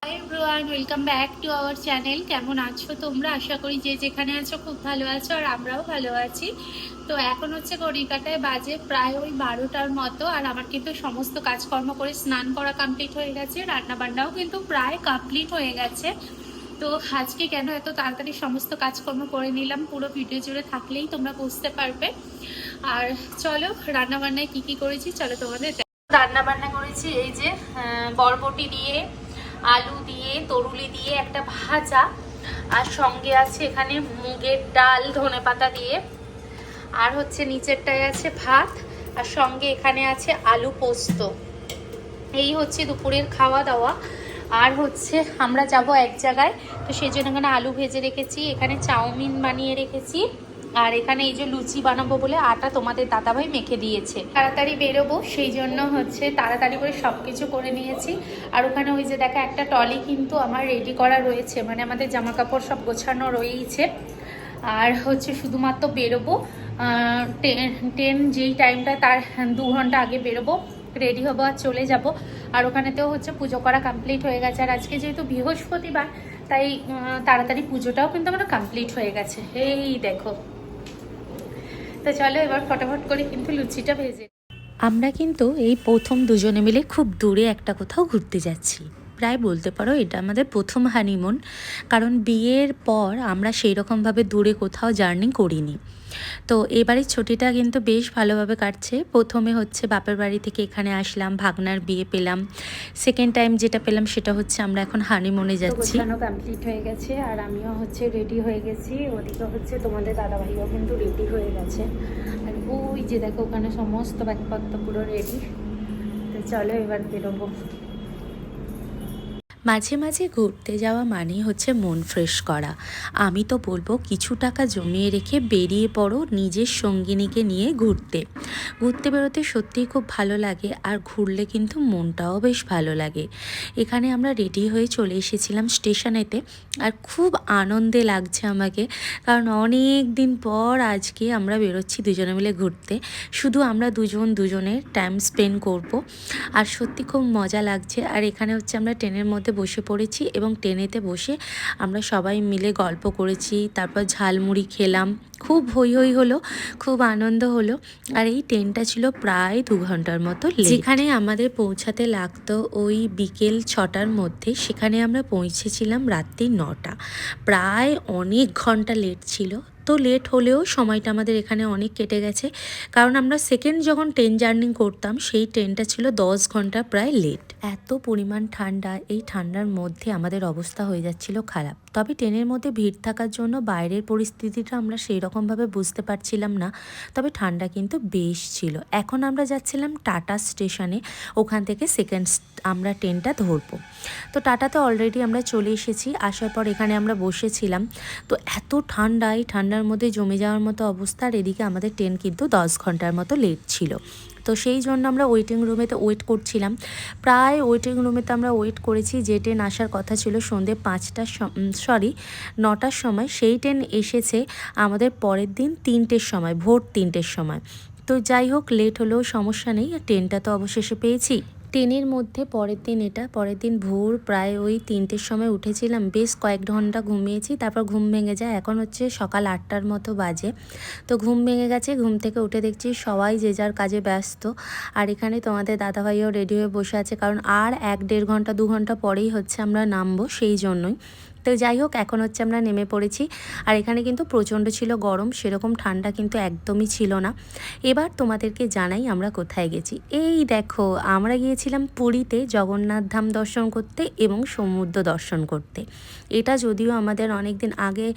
Hi everyone, welcome back to our channel. কেমন আছো তোমরা? আশা করি যে যেখানে আছো খুব ভালো আছো, আর আমরাও ভালো আছি। তো এখন হচ্ছে ঘড়ির কাঁটায় বাজে প্রায় ওই 12টার মতো, আর আমার কিন্তু সমস্ত কাজকর্ম করে স্নান করা কমপ্লিট হয়ে গেছে, রান্না বান্নাও কিন্তু প্রায় কমপ্লিট হয়ে গেছে। তো আজকে কেন এত তাড়াতাড়ি সমস্ত কাজকর্ম করে নিলাম, পুরো ভিডিও জুড়ে থাকলেই তোমরা বুঝতে পারবে। আর চলো রান্না বান্নায় কি কি করেছি চলো তোমাদের। রান্না বান্না করেছি এই যে বরবটি দিয়ে, আলু দিয়ে, তরুলি দিয়ে একটা ভাজা, আর সঙ্গে আছে এখানে মুগের ডাল ধনেপাতা দিয়ে, আর হচ্ছে নিচেরটায় আছে ভাত, আর সঙ্গে এখানে আছে আলু পোস্ত। এই হচ্ছে দুপুরের খাওয়া দাওয়া। আর হচ্ছে আমরা যাব এক জায়গায়, তো সেই জন্য এখানে আলু ভেজে রেখেছি, এখানে চাউমিন বানিয়ে রেখেছি, আর এখানে এই যে লুচি বানাবো বলে আটা তোমাদের দাদাভাই মেখে দিয়েছে। তাড়াতাড়ি বেরোবো সেই জন্য হচ্ছে তাড়াতাড়ি করে সব কিছু করে নিয়েছি। আর ওখানে ওই যে দেখা একটা ট্রলি কিন্তু আমার রেডি করা রয়েছে, মানে আমাদের জামা কাপড় সব গোছানো রয়েছে। আর হচ্ছে শুধুমাত্র বেরোবো ট্রেন যেই টাইমটা তার 2 ঘন্টা আগে বেরোবো, রেডি হবো আর চলে যাব। আর ওখানেতেও হচ্ছে পুজো করা কমপ্লিট হয়ে গেছে, আর আজকে যেহেতু বৃহস্পতিবার তাই তাড়াতাড়ি পুজোটাও কিন্তু আমার কমপ্লিট হয়ে গেছে। এই দেখো, তো চলো এবার ফটাফট করে কিন্তু লুচিটা ভেজে। আমরা কিন্তু এই প্রথম দুজনে মিলে খুব দূরে একটা কোথাও ঘুরতে যাচ্ছি। প্রায় বলতে পারো এটা আমাদের প্রথম হানিমুন, কারণ বিয়ের পর আমরা সেই রকমভাবে দূরে কোথাও জার্নি করিনি। তো এবারের ছুটিটা কিন্তু বেশ ভালোভাবে কাটছে। প্রথমে হচ্ছে বাপের বাড়ি থেকে এখানে আসলাম, ভাগনার বিয়ে পেলাম। সেকেন্ড টাইম যেটা পেলাম সেটা হচ্ছে আমরা এখন হানিমুনে যাচ্ছি। কমপ্লিট হয়ে গেছে, আর আমিও হচ্ছে রেডি হয়ে গেছি। ওদিকে হচ্ছে তোমাদের দাদাভাইও কিন্তু রেডি হয়ে গেছে, আর ওই যে দেখো ওখানে সমস্ত ব্যাগপত্র পুরো রেডি। তো চলো এবার বেরোবো। মাঝে মাঝে ঘুরতে যাওয়া মানেই হচ্ছে মন ফ্রেশ করা। আমি তো বলবো কিছু টাকা জমিয়ে রেখে বেরিয়ে পড়ো নিজের সঙ্গিনীকে নিয়ে ঘুরতে। ঘুরতে বেরোতে সত্যিই খুব ভালো লাগে, আর ঘুরলে কিন্তু মনটাও বেশ ভালো লাগে। এখানে আমরা রেডি হয়ে চলে এসেছিলাম স্টেশনেতে, আর খুব আনন্দে লাগছে আমাকে, কারণ অনেক দিন পর আজকে আমরা বেরোচ্ছি দুজনে মিলে ঘুরতে। শুধু আমরা দুজনের টাইম স্পেন্ড করব, আর সত্যি খুব মজা লাগছে। আর এখানে হচ্ছে আমরা ট্রেনের মধ্যে বসে পড়েছি, এবং ট্রেনেতে বসে আমরা সবাই মিলে গল্প করেছি, তারপর ঝালমুড়ি খেলাম, খুব হই হই হলো, খুব আনন্দ হলো। আর এই ট্রেনটা ছিল প্রায় 2 ঘন্টার মতো লেট। যেখানে আমাদের পৌঁছাতে লাগতো ওই বিকেল 6টার মধ্যে, সেখানে আমরা পৌঁছেছিলাম রাত্রি 9টা। প্রায় অনেক ঘন্টা লেট ছিল। তো লেট হলেও সময়টা আমাদের এখানে অনেক কেটে গেছে, কারণ আমরা সেকেন্ড যখন ট্রেন জার্নি করতাম সেই ট্রেনটা ছিল 10 ঘন্টা প্রায় লেট। এত পরিমাণ ঠান্ডা, এই ঠান্ডার মধ্যে আমাদের অবস্থা হয়ে যাচ্ছিল খারাপ। তবে ট্রেনের মধ্যে ভিড় থাকার জন্য বাইরের পরিস্থিতিটা আমরা সেই রকমভাবে বুঝতে পারছিলাম না, তবে ঠান্ডা কিন্তু বেশ ছিল। এখন আমরা যাচ্ছিলাম টাটা স্টেশনে, ওখান থেকে সেকেন্ড আমরা ট্রেনটা ধরবো। তো টাটাতে অলরেডি আমরা চলে এসেছি। আসার পর এখানে আমরা বসেছিলাম। তো এত ঠান্ডা, এই ঠান্ডার মধ্যে জমে যাওয়ার মতো অবস্থা, আর এদিকে আমাদের ট্রেন কিন্তু 10 ঘন্টার মতো লেট ছিল। তো সেই জন্য আমরা ওয়েটিং রুমেতে ওয়েট করছিলাম। প্রায় ওয়েটিং রুমেতে আমরা ওয়েট করেছি। যে ট্রেন আসার কথা ছিল সন্ধ্যে 9টার সময়, সেই ট্রেন এসেছে আমাদের পরের দিন 3টের সময়, ভোর 3টের সময়। তো যাই হোক, লেট হলেও সমস্যা নেই, ট্রেনটা তো অবশেষে পেয়েছি। ট্রেনের মধ্যে পরের দিন ভোর প্রায় ওই 3টের সময় উঠেছিলাম। বেশ কয়েক ঘন্টা ঘুমিয়েছি, তারপর ঘুম ভেঙে যায়। এখন হচ্ছে সকাল 8টার মতো বাজে। তো ঘুম ভেঙে গেছে, ঘুম থেকে উঠে দেখছি সবাই যে যার কাজে ব্যস্ত। আর এখানে তোমাদের দাদাভাইও রেডি হয়ে বসে আছে, কারণ আর 1-1.5 ঘন্টা 2 ঘন্টা পরেই হচ্ছে আমরা নামবো, সেই জন্যই। তো যাই হোক, এখন হচ্ছে আমরা নেমে পড়েছি। আর এখানে কিন্তু প্রচণ্ড ছিল গরম, সেরকম ঠান্ডা কিন্তু একদমই ছিল না। এবার তোমাদেরকে জানাই আমরা কোথায় গেছি। এই দেখো, আমরা গিয়েছিলাম পুরীতে জগন্নাথ ধাম দর্শন করতে এবং সমুদ্র দর্শন করতে। এটা যদিও আমাদের অনেক দিন আগে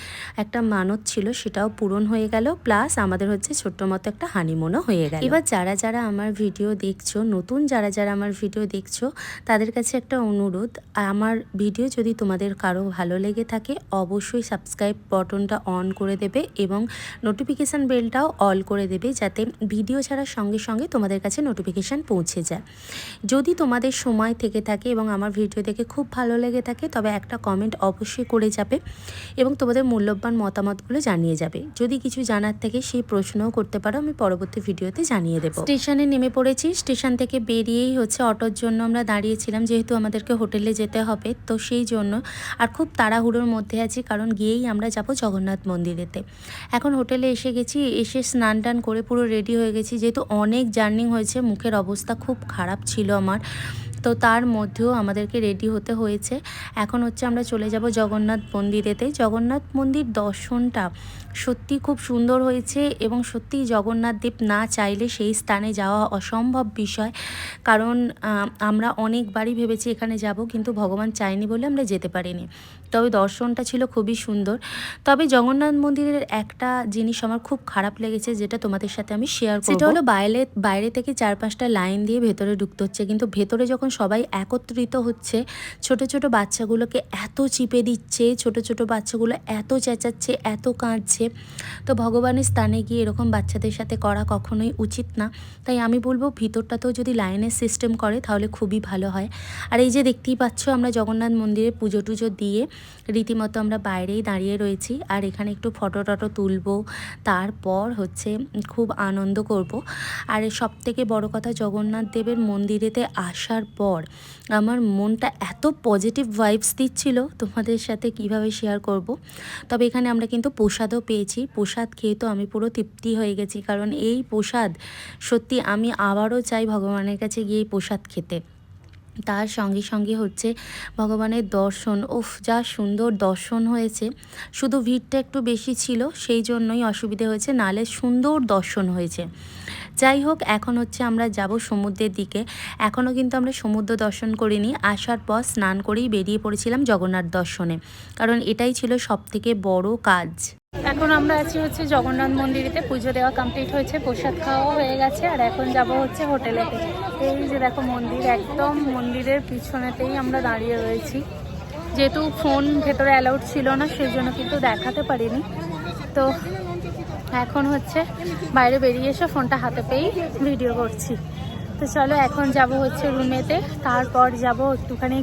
একটা মানত ছিল, সেটাও পূরণ হয়ে গেল, প্লাস আমাদের হচ্ছে ছোট্ট মতো একটা হানিমুনও হয়ে গেল। এবার যারা যারা আমার ভিডিও দেখছো, নতুন যারা যারা আমার ভিডিও দেখছো, তাদের কাছে একটা অনুরোধ, আমার ভিডিও যদি তোমাদের কারো ভালো লেগে থাকে অবশ্যই সাবস্ক্রাইব বাটনটা অন করে দেবে এবং নোটিফিকেশান বেলটাও অল করে দেবে, যাতে ভিডিও ছাড়ার সঙ্গে সঙ্গে তোমাদের কাছে নোটিফিকেশান পৌঁছে যায়। যদি তোমাদের সময় থেকে থাকে এবং আমার ভিডিও দেখে খুব ভালো লেগে থাকে, তবে একটা কমেন্ট অবশ্যই করে যাবে এবং তোমাদের মূল্যবান মতামতগুলো জানিয়ে যাবে। যদি কিছু জানার থেকে সেই প্রশ্নও করতে পারো, আমি পরবর্তী ভিডিওতে জানিয়ে দেবো। স্টেশনে নেমে পড়েছি। স্টেশন থেকে বেরিয়েই হচ্ছে অটোর জন্য আমরা দাঁড়িয়েছিলাম, যেহেতু আমাদেরকে হোটেলে যেতে হবে, তো সেই জন্য আর খুব তাড়াহুড়োর মধ্যে আছি, কারণ গিয়েই আমরা যাব জগন্নাথ মন্দিরেতে। এখন হোটেলে এসে গেছি, এসে স্নান টান করে পুরো রেডি হয়ে গেছি, যেহেতু অনেক জার্নি হয়েছে, মুখের অবস্থা খুব খারাপ ছিল আমার, তো তার মধ্যেও আমাদেরকে রেডি হতে হয়েছে। এখন হচ্ছে আমরা চলে যাব জগন্নাথ মন্দিরেতে। জগন্নাথ মন্দির দর্শনটা সত্যি খুব সুন্দর হয়েছে এবং সত্যি জগন্নাথ দেব না চাইলে সেই স্থানে যাওয়া অসম্ভব বিষয়, কারণ আমরা অনেকবারই ভেবেছি এখানে যাব, কিন্তু ভগবান চায়নি বলে আমরা যেতে পারিনি। তবে দর্শনটা ছিল খুবই সুন্দর। তবে জগন্নাথ মন্দিরের একটা জিনিস আমার খুব খারাপ লেগেছে, যেটা তোমাদের সাথে আমি শেয়ার করব। সেটা হলো বাইরে থেকে 4-5টা লাইন দিয়ে ভেতরে ঢুকতে হচ্ছে, কিন্তু ভেতরে যখন সবাই একত্রিত হচ্ছে, ছোট ছোট বাচ্চাগুলোকে এত চিপে দিচ্ছে, ছোট ছোট বাচ্চাগুলো এত চেঁচাচ্ছে, এত কাঁদছে। তো ভগবানের স্থানে গিয়ে এরকম বাচ্চাদের সাথে করা কখনোই উচিত না। তাই আমি বলবো ভিতরটাতেও যদি লাইনের সিস্টেম করে তাহলে খুবই ভালো হয়। আর এই যে দেখতেই পাচ্ছ, আমরা জগন্নাথ মন্দিরে পুজো টুজো দিয়ে রীতিমতো আমরা বাইরেই দাঁড়িয়ে রয়েছি, আর এখানে একটু ফটো টটো তুলবো, তারপর হচ্ছে খুব আনন্দ করব। আর সব থেকে বড় কথা, জগন্নাথ দেবের মন্দিরেতে আসার পর আমার মনটা এত পজিটিভ ভাইবস দিচ্ছিল, তোমাদের সাথে কিভাবে শেয়ার করব। তবে এখানে আমরা কিন্তু প্রসাদও পেয়েছি। প্রসাদ খেয়ে তো আমি পুরো তৃপ্তি হয়ে গেছি, কারণ এই প্রসাদ সত্যি আমি আবারও চাই ভগবানের কাছে গিয়ে এই প্রসাদ খেতে। তার সঙ্গে সঙ্গে হচ্ছে ভগবানের দর্শন, যা সুন্দর দর্শন হয়েছে। শুধু ভিড়টা একটু বেশি ছিল, সেই জন্যই অসুবিধে হয়েছে, নালে সুন্দর দর্শন হয়েছে। যাই হোক, এখন হচ্ছে আমরা যাব সমুদ্রের দিকে। এখনও কিন্তু আমরা সমুদ্র দর্শন করিনি। আসার পর স্নান করেই বেরিয়ে পড়েছিলাম জগন্নাথ দর্শনে, কারণ এটাই ছিল সবথেকে বড় কাজ। এখন আমরা আছি হচ্ছে জগন্নাথ মন্দিরেতে, পুজো দেওয়া কমপ্লিট হয়েছে, প্রসাদ খাওয়া হয়ে গেছে, আর এখন যাব হচ্ছে হোটেলেতে। এই যে দেখো মন্দির, একদম মন্দিরের পিছনেতেই আমরা দাঁড়িয়ে রয়েছি। যেহেতু ফোন ভেতরে অ্যালাউড ছিল না, সেই জন্য কিন্তু দেখাতে পারিনি। তো এখন হচ্ছে বাইরে বেরিয়ে এসে ফোনটা হাতে পেয়েই ভিডিও করছি। তো চলো এখন যাব হচ্ছে রুমেতে, তারপর যাব একটুখানি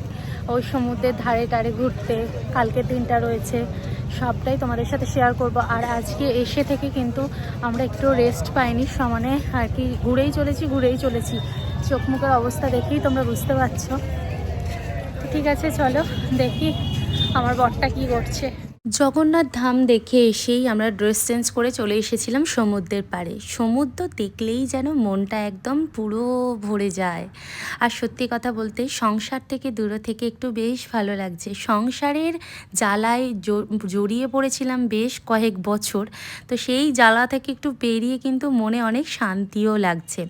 ওই সমুদ্রের ধারে টারে ঘুরতে। কালকে দিনটা রয়েছে, সবটাই তোমাদের সাথে শেয়ার করব। আর আজকে এসে থেকে কিন্তু আমরা একটু রেস্ট পাইনি, সমানে আর কি ঘুরেই চলেছি। চোখ মুখের অবস্থা দেখেই তোমরা বুঝতে পারছো। তো ঠিক আছে, চলো দেখি আমার বরটা কি করছে। জগন্নাথ ধাম দেখে এসেই আমরা ড্রেস চেঞ্জ করে চলে এসেছিলাম সমুদ্রের পাড়ে। সমুদ্র দেখলেই যেন মনটা একদম পুরো ভরে যায়। আর সত্যি কথা বলতে, সংসার থেকে দূরে থেকে একটু বেশ ভালো লাগছে। সংসারের জ্বালায় জড়িয়ে পড়েছিলাম বেশ কয়েক বছর, তো সেই জ্বালা থেকে একটু বেরিয়ে কিন্তু মনে অনেক শান্তিও লাগছে।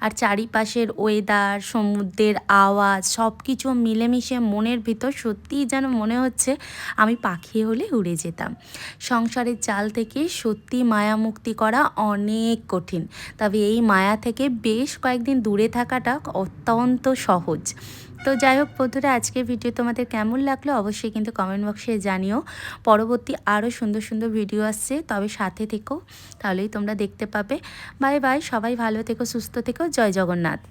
আর চারিপাশের ওয়েদার, সমুদ্রের আওয়াজ, সব কিছু মিলেমিশে মনের ভিতর সত্যিই যেন মনে হচ্ছে আমি পাখি হলে উড়ে যেতাম। সংসারের জাল থেকে সত্যি মায়া মুক্তি করা অনেক কঠিন, তবে এই মায়া থেকে বেশ কয়েকদিন দূরে থাকাটা অত্যন্ত সহজ। তো যাই হোক বন্ধুরা, আজকের ভিডিও তোমাদের কেমন লাগলো অবশ্যই কিন্তু কমেন্ট বক্সে জানিও। পরবর্তী আরও সুন্দর সুন্দর ভিডিও আসছে, তবে সাথে থেকো, তাহলেই তোমরা দেখতে পাবে। বাই বাই, সবাই ভালো থেকো, সুস্থ থেকো, জয় জগন্নাথ।